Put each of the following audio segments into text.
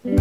Hello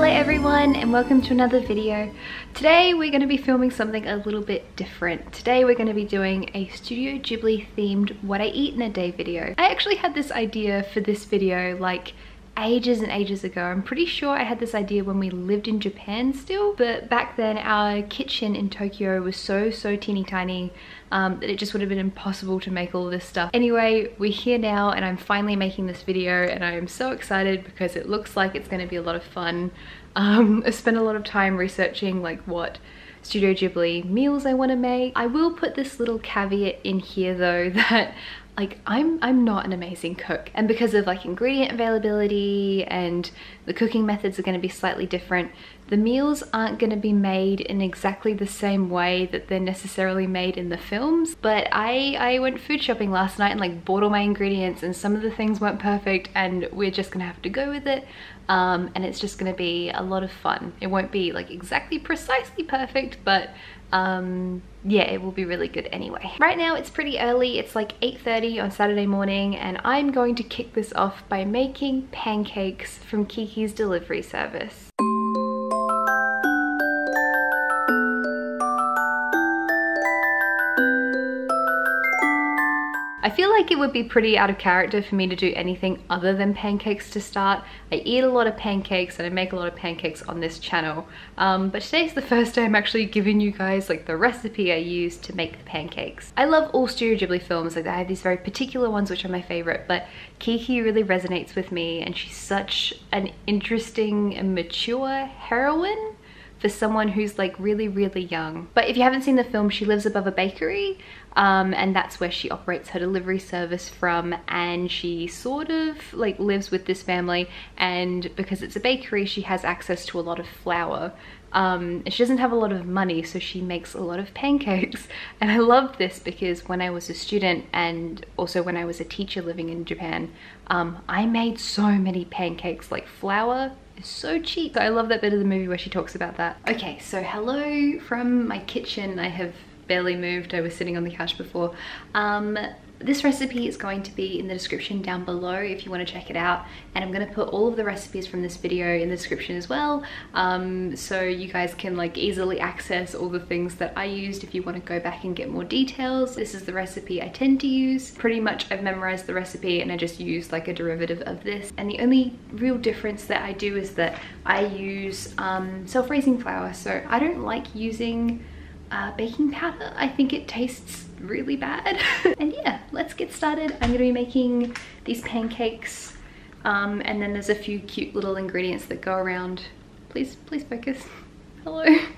everyone and welcome to another video. Today we're going to be filming something a little bit different. Today we're going to be doing a Studio Ghibli themed what I eat in a day video. I actually had this idea for this video like ages and ages ago. I'm pretty sure I had this idea when we lived in Japan still, but back then our kitchen in Tokyo was so teeny tiny that it just would have been impossible to make all of this stuff. Anyway, we're here now and I'm finally making this video and I am so excited because it looks like it's going to be a lot of fun. I spent a lot of time researching like what Studio Ghibli meals I want to make. I will put this little caveat in here though that like I'm not an amazing cook, and because of like ingredient availability and the cooking methods are going to be slightly different, the meals aren't going to be made in exactly the same way that they're necessarily made in the films. But I went food shopping last night and like bought all my ingredients and some of the things weren't perfect and we're just gonna have to go with it. And it's just gonna be a lot of fun. It won't be like exactly precisely perfect, but yeah, it will be really good anyway. Right now it's pretty early, it's like 8:30 on Saturday morning, and I'm going to kick this off by making pancakes from Kiki's delivery service. I feel like it would be pretty out of character for me to do anything other than pancakes to start. I eat a lot of pancakes and I make a lot of pancakes on this channel, but today's the first day I'm actually giving you guys like the recipe I used to make the pancakes. I love all Studio Ghibli films, like I have these very particular ones which are my favorite, but Kiki really resonates with me and she's such an interesting and mature heroine for someone who's like really young. But if you haven't seen the film, she lives above a bakery and that's where she operates her delivery service from, and she sort of like lives with this family, and because it's a bakery she has access to a lot of flour. And she doesn't have a lot of money, so she makes a lot of pancakes. And I love this because when I was a student and also when I was a teacher living in Japan, I made so many pancakes. Like flour is so cheap. So I love that bit of the movie where she talks about that. Okay, so hello from my kitchen. I have barely moved. I was sitting on the couch before. This recipe is going to be in the description down below if you want to check it out, and I'm going to put all of the recipes from this video in the description as well, so you guys can like easily access all the things that I used if you want to go back and get more details. This is the recipe I tend to use. Pretty much I've memorized the recipe and I just use like a derivative of this, and the only real difference that I do is that I use self-raising flour. So I don't like using baking powder. I think it tastes really bad. And yeah, let's get started. I'm gonna be making these pancakes, and then there's a few cute little ingredients that go around. Please focus. Hello. Okay,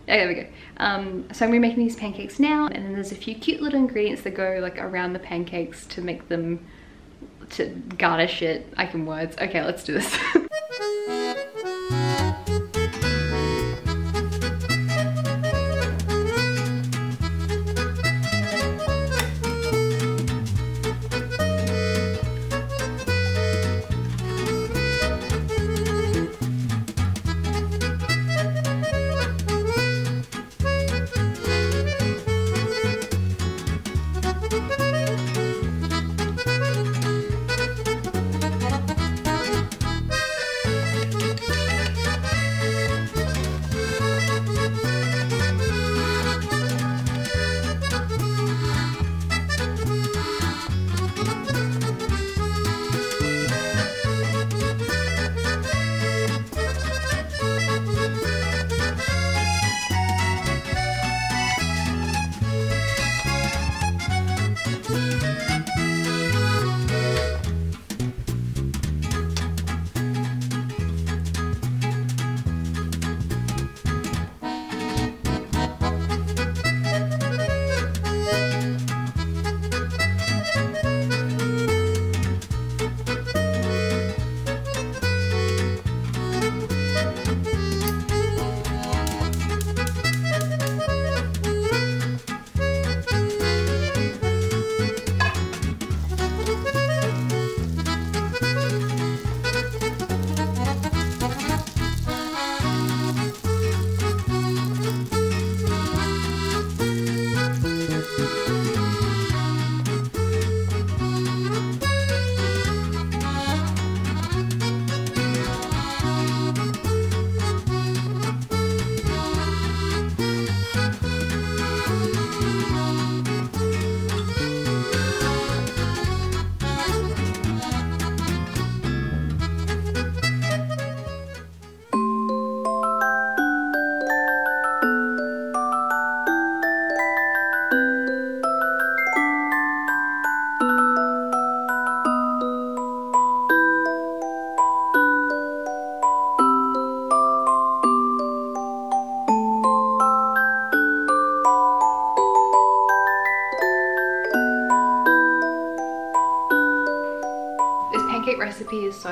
there we go. So I'm gonna be making these pancakes now, and then there's a few cute little ingredients that go like around the pancakes to make them, to garnish it. I can words. Okay, let's do this.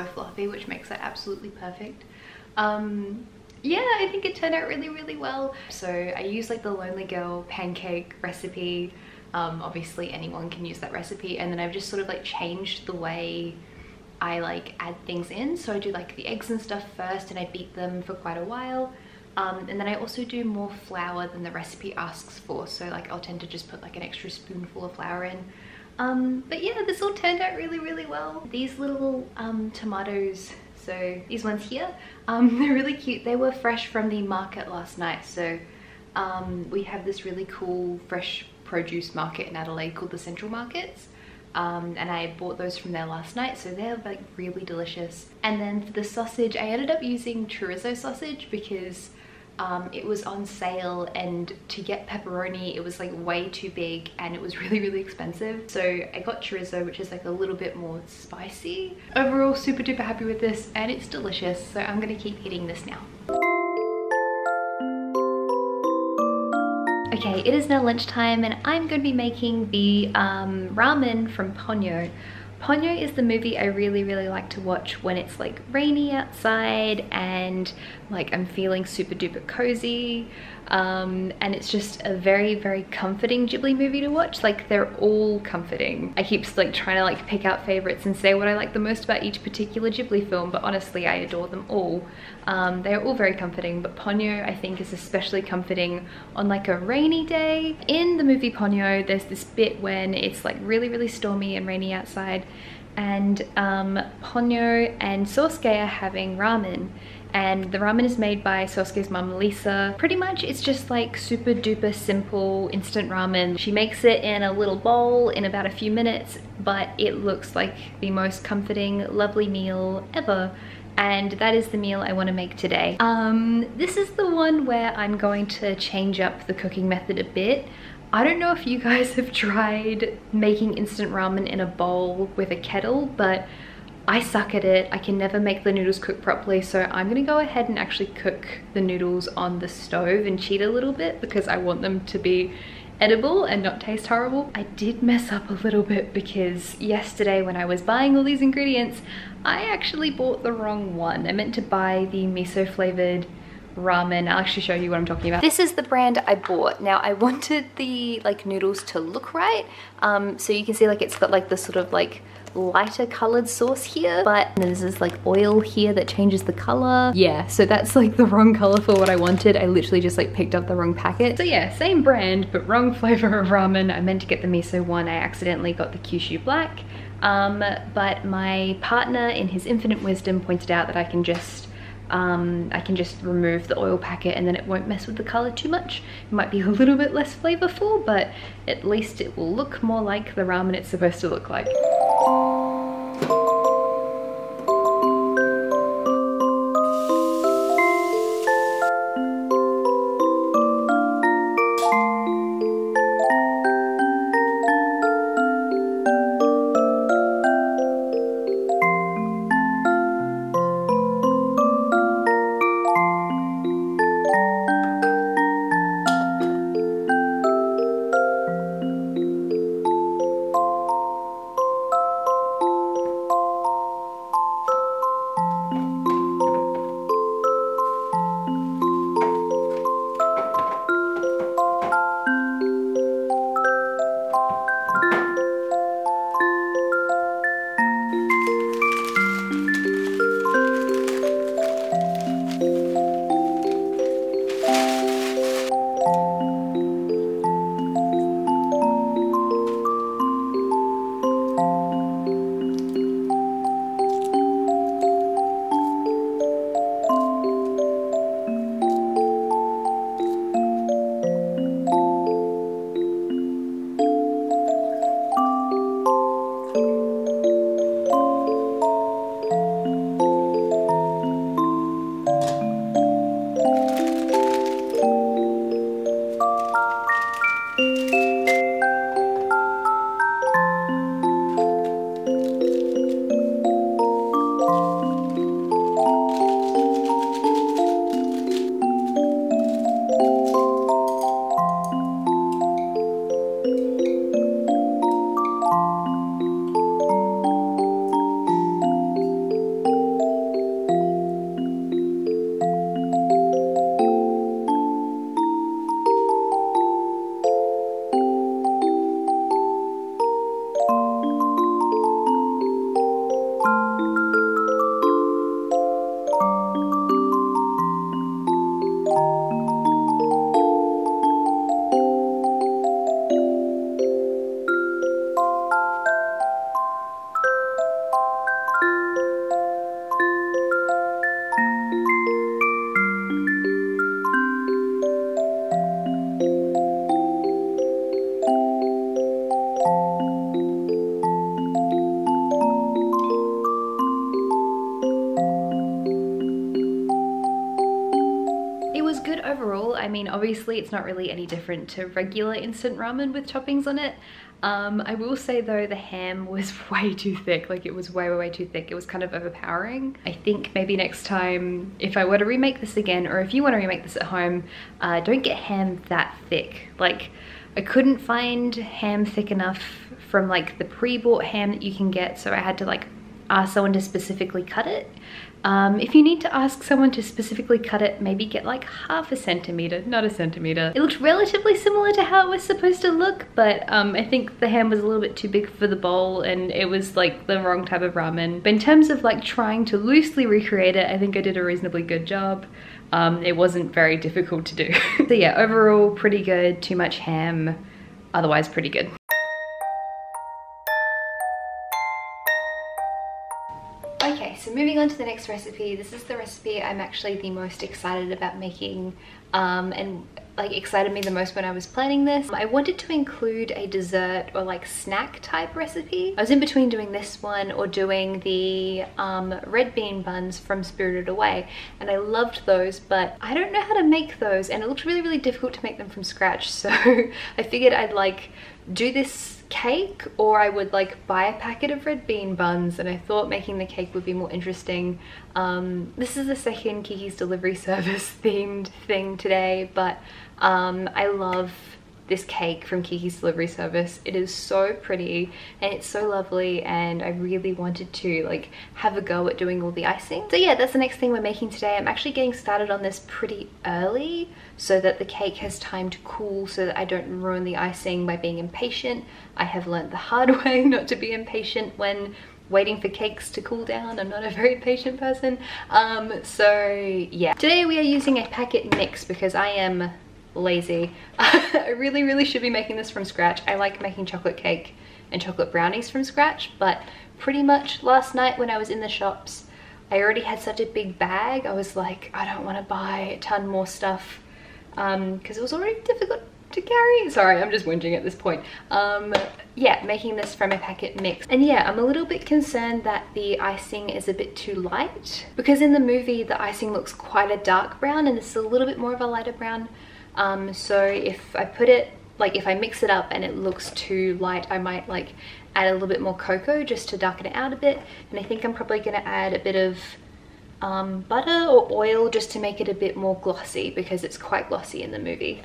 so fluffy, which makes it absolutely perfect. Yeah, I think it turned out really, really well. So I used like the Lonely Girl pancake recipe. Obviously anyone can use that recipe, and then I've just sort of like changed the way I like add things in. So I do like the eggs and stuff first, and I beat them for quite a while. And then I also do more flour than the recipe asks for. So like I'll tend to just put like an extra spoonful of flour in. But yeah, this all turned out really, really well. These little tomatoes, so these ones here, they're really cute. They were fresh from the market last night. So we have this really cool fresh produce market in Adelaide called the Central Markets. And I bought those from there last night, so they're like really delicious. And then for the sausage, I ended up using chorizo sausage because it was on sale, and to get pepperoni it was like way too big and it was really, really expensive. So I got chorizo, which is like a little bit more spicy. Overall, super duper happy with this, and it's delicious, so I'm gonna keep eating this now. Okay, it is now lunchtime and I'm going to be making the ramen from Ponyo. Ponyo is the movie I really, really like to watch when it's like rainy outside and like I'm feeling super duper cozy. And it's just a very, very comforting Ghibli movie to watch. Like, they're all comforting. I keep like trying to like pick out favorites and say what I like the most about each particular Ghibli film, but honestly I adore them all. They're all very comforting, but Ponyo I think is especially comforting on like a rainy day. In the movie Ponyo, there's this bit when it's like really, really stormy and rainy outside, and Ponyo and Sosuke are having ramen. And the ramen is made by Sosuke's mum, Lisa. Pretty much it's just like super duper simple instant ramen. She makes it in a little bowl in about a few minutes, but it looks like the most comforting, lovely meal ever. And that is the meal I want to make today. This is the one where I'm going to change up the cooking method a bit. I don't know if you guys have tried making instant ramen in a bowl with a kettle, but I suck at it. I can never make the noodles cook properly, so I'm gonna go ahead and actually cook the noodles on the stove and cheat a little bit because I want them to be edible and not taste horrible. I did mess up a little bit because yesterday when I was buying all these ingredients, I actually bought the wrong one. I meant to buy the miso flavored ramen. I'll actually show you what I'm talking about. This is the brand I bought. Now I wanted the like noodles to look right. So you can see like it's got like the sort of like lighter colored sauce here, but there's this like oil here that changes the color. Yeah, so that's like the wrong color for what I wanted. I literally just like picked up the wrong packet. So yeah, same brand, but wrong flavor of ramen. I meant to get the miso one. I accidentally got the Kyushu black. But my partner in his infinite wisdom pointed out that I can just remove the oil packet and then it won't mess with the color too much. It might be a little bit less flavorful, but at least it will look more like the ramen it's supposed to look like. overall, I mean, obviously it's not really any different to regular instant ramen with toppings on it. I will say though, the ham was way too thick. Like, it was way too thick. It was kind of overpowering. I think maybe next time, if I were to remake this again, or if you want to remake this at home, don't get ham that thick. Like, I couldn't find ham thick enough from like the pre-bought ham that you can get, so I had to like ask someone to specifically cut it. If you need to ask someone to specifically cut it, maybe get like half a centimeter, not a centimeter. It looked relatively similar to how it was supposed to look, but I think the ham was a little bit too big for the bowl and it was like the wrong type of ramen. But in terms of like trying to loosely recreate it, I think I did a reasonably good job. It wasn't very difficult to do. So yeah, overall pretty good, too much ham, otherwise pretty good. Okay, so moving on to the next recipe. This is the recipe I'm actually the most excited about making, and like excited me the most when I was planning this. I wanted to include a dessert or like snack type recipe. I was in between doing this one or doing the red bean buns from Spirited Away, and I loved those, but I don't know how to make those and it looked really difficult to make them from scratch. So I figured I'd like do this cake, or I would like buy a packet of red bean buns, and I thought making the cake would be more interesting. This is the second Kiki's Delivery Service themed thing today, but I love this cake from Kiki's Delivery Service. It is so pretty and it's so lovely, and I really wanted to like have a go at doing all the icing. So yeah, that's the next thing we're making today. I'm actually getting started on this pretty early so that the cake has time to cool, so that I don't ruin the icing by being impatient. I have learned the hard way not to be impatient when waiting for cakes to cool down. I'm not a very patient person. So yeah, today we are using a packet mix because I am lazy. I really should be making this from scratch. I like making chocolate cake and chocolate brownies from scratch, but pretty much last night when I was in the shops, I already had such a big bag. I was like, I don't want to buy a ton more stuff because it was already difficult to carry. Sorry, I'm just whinging at this point. Yeah, making this from a packet mix. And yeah, I'm a little bit concerned that the icing is a bit too light, because in the movie the icing looks quite a dark brown and this is a little bit more of a lighter brown. So if I put it, like if I mix it up and it looks too light, I might like add a little bit more cocoa just to darken it out a bit. And I think I'm probably going to add a bit of butter or oil just to make it a bit more glossy, because it's quite glossy in the movie.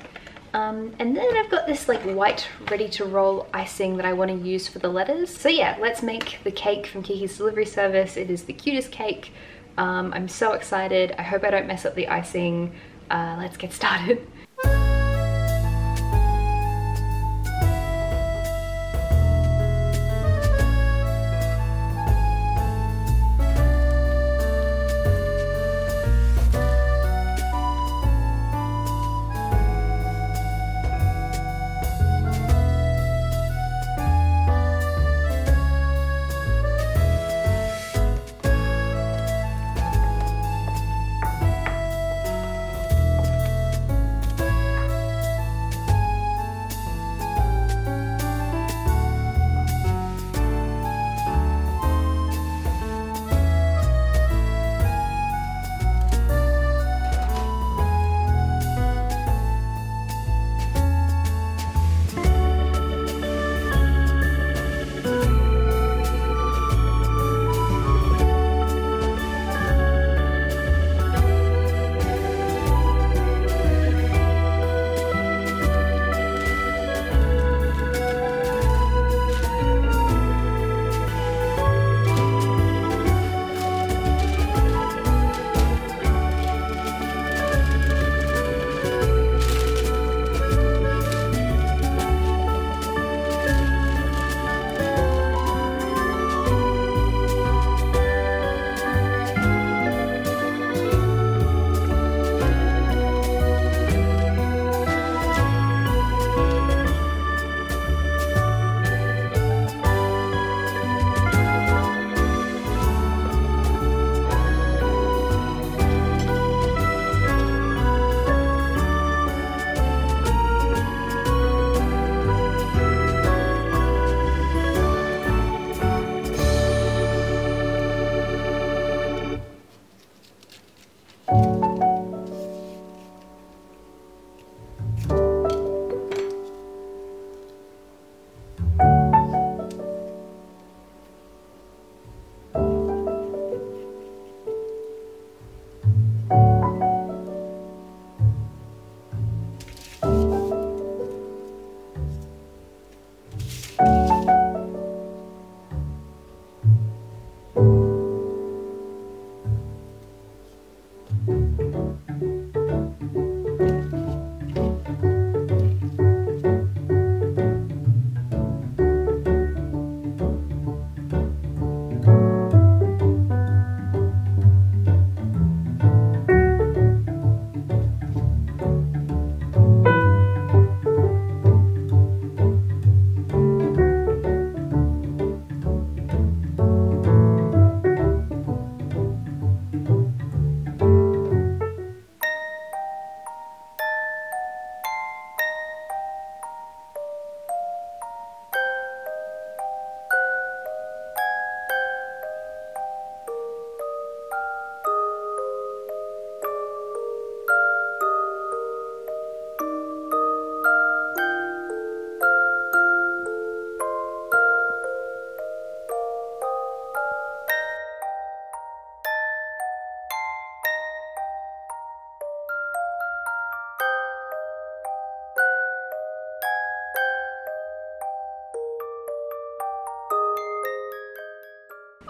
And then I've got this like white ready to roll icing that I want to use for the letters. So yeah, let's make the cake from Kiki's Delivery Service. It is the cutest cake. I'm so excited. I hope I don't mess up the icing. Let's get started.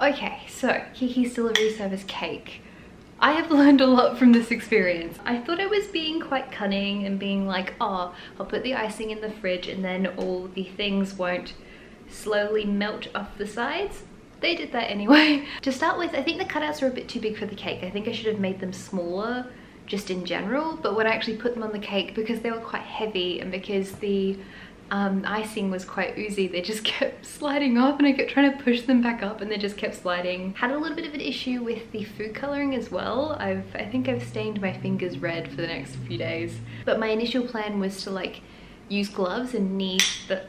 Okay, so Kiki's delivery service cake. I have learned a lot from this experience. I thought I was being quite cunning and being like, oh, I'll put the icing in the fridge and then all the things won't slowly melt off the sides. They did that anyway. To start with, I think the cutouts are a bit too big for the cake. I think I should have made them smaller just in general, but when I actually put them on the cake, because they were quite heavy and because the icing was quite oozy, they just kept sliding off, and I kept trying to push them back up and they just kept sliding. Had a little bit of an issue with the food coloring as well. I think I've stained my fingers red for the next few days, but my initial plan was to like use gloves and knead the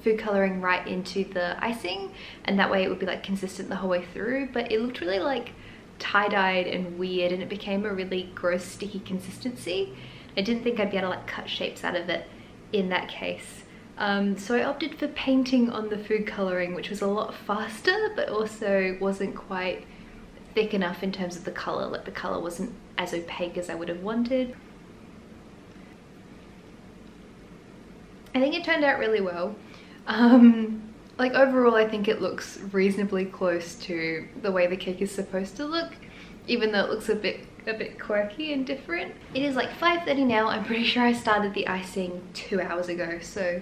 food coloring right into the icing, and that way it would be like consistent the whole way through, but it looked really like tie-dyed and weird, and it became a really gross sticky consistency. I didn't think I'd be able to like cut shapes out of it in that case. So I opted for painting on the food coloring, which was a lot faster, but also wasn't quite thick enough in terms of the color. Like the color wasn't as opaque as I would have wanted. I think it turned out really well. Like overall, I think it looks reasonably close to the way the cake is supposed to look, even though it looks a bit quirky and different. It is like 5:30 now. I'm pretty sure I started the icing 2 hours ago. So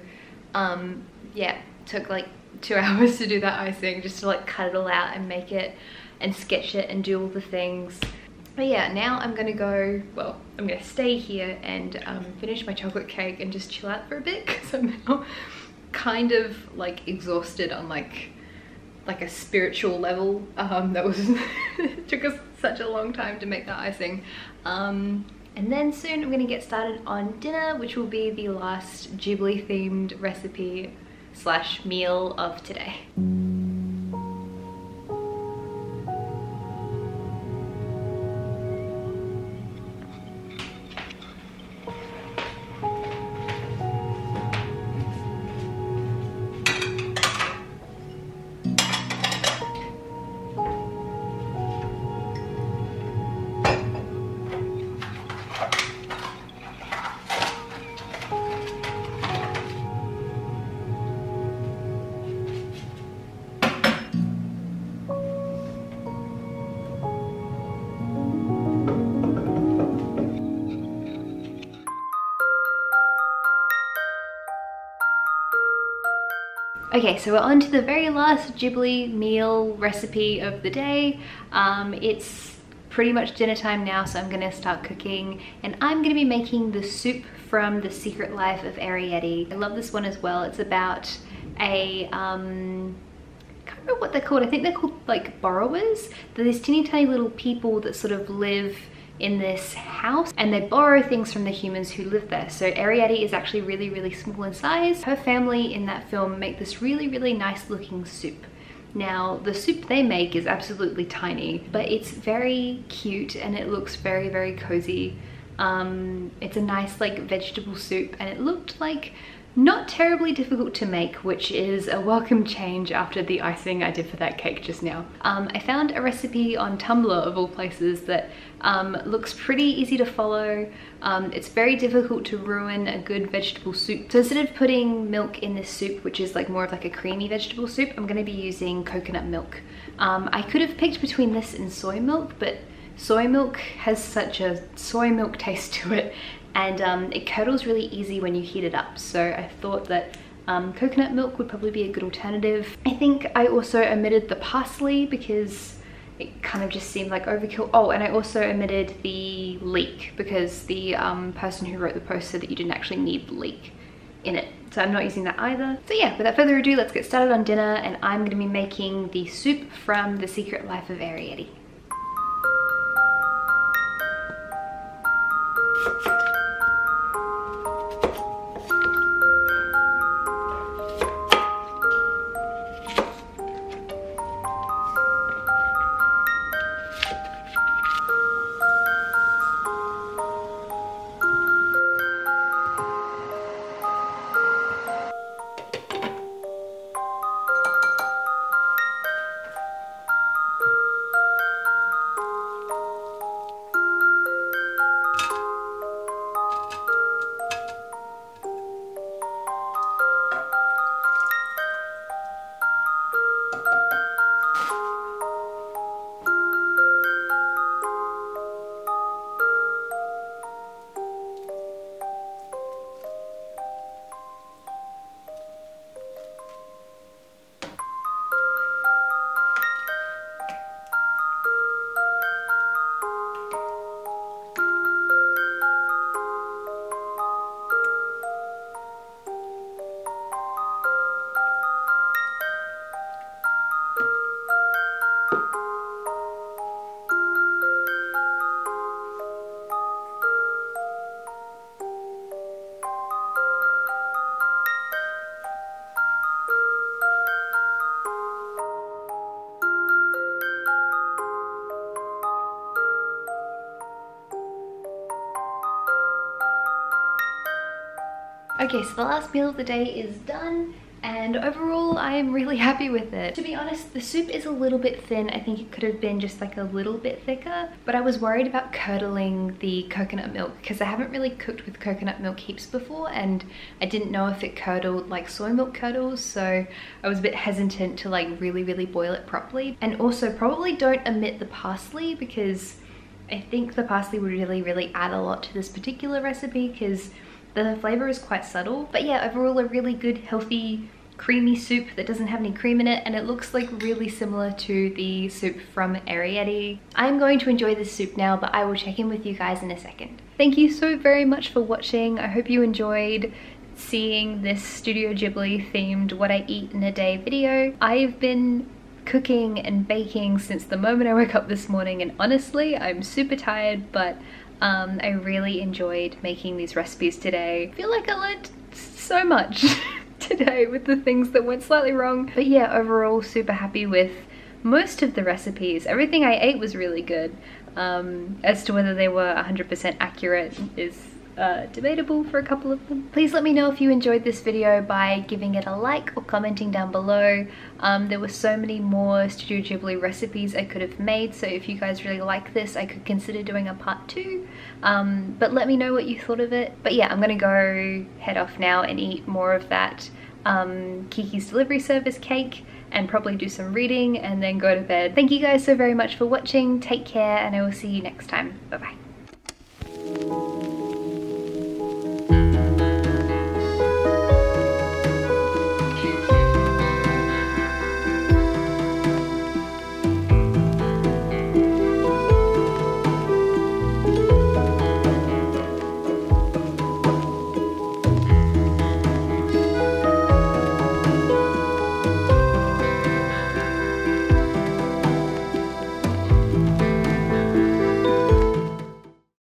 yeah, took like 2 hours to do that icing, just to like cut it all out and make it and sketch it and do all the things. But yeah, now I'm gonna go, well, I'm gonna stay here and finish my chocolate cake and just chill out for a bit, because I'm now kind of like exhausted on like a spiritual level. That was it took us such a long time to make that icing. And then soon I'm gonna get started on dinner, which will be the last Ghibli themed recipe slash meal of today. Okay, so we're on to the very last Ghibli meal recipe of the day. It's pretty much dinner time now, so I'm gonna start cooking, and I'm gonna be making the soup from The Secret Life of Arrietty. I love this one as well. It's about a, I can't remember what they're called. I think they're called like borrowers. They're these teeny tiny little people that sort of live in this house, and they borrow things from the humans who live there. So Arrietty is actually really small in size. Her family in that film make this really nice looking soup. Now the soup they make is absolutely tiny, but it's very cute and it looks very cozy. It's a nice like vegetable soup, and it looked like not terribly difficult to make, which is a welcome change after the icing I did for that cake just now. I found a recipe on Tumblr of all places that looks pretty easy to follow. It's very difficult to ruin a good vegetable soup. So instead of putting milk in this soup, which is like more of like a creamy vegetable soup, I'm going to be using coconut milk. I could have picked between this and soy milk, but soy milk has such a soy milk taste to it, and it curdles really easy when you heat it up. So I thought that coconut milk would probably be a good alternative. I think I also omitted the parsley because it kind of just seemed like overkill. Oh, and I also omitted the leek because the person who wrote the post said that you didn't actually need the leek in it. So I'm not using that either. So yeah, without further ado, let's get started on dinner, and I'm gonna be making the soup from The Secret Life of Arrietty. Okay, so the last meal of the day is done, and overall I am really happy with it. To be honest, the soup is a little bit thin. I think it could have been just like a little bit thicker, but I was worried about curdling the coconut milk because I haven't really cooked with coconut milk heaps before, and I didn't know if it curdled like soy milk curdles, so I was a bit hesitant to like really boil it properly. And also probably don't omit the parsley, because I think the parsley would really add a lot to this particular recipe because the flavor is quite subtle. But yeah, overall a really good, healthy, creamy soup that doesn't have any cream in it, and it looks like really similar to the soup from Ariete. I'm going to enjoy this soup now, but I will check in with you guys in a second. Thank you so very much for watching. I hope you enjoyed seeing this Studio Ghibli themed what I eat in a day video. I've been cooking and baking since the moment I woke up this morning, and honestly I'm super tired, but I really enjoyed making these recipes today. I feel like I learned so much today with the things that went slightly wrong. But yeah, overall super happy with most of the recipes. Everything I ate was really good. As to whether they were 100% accurate is debatable for a couple of them. Please let me know if you enjoyed this video by giving it a like or commenting down below. There were so many more Studio Ghibli recipes I could have made, so if you guys really like this, I could consider doing a part 2. But let me know what you thought of it. But yeah, I'm gonna go head off now and eat more of that Kiki's delivery service cake and probably do some reading and then go to bed. Thank you guys so very much for watching. Take care, and I will see you next time. Bye bye.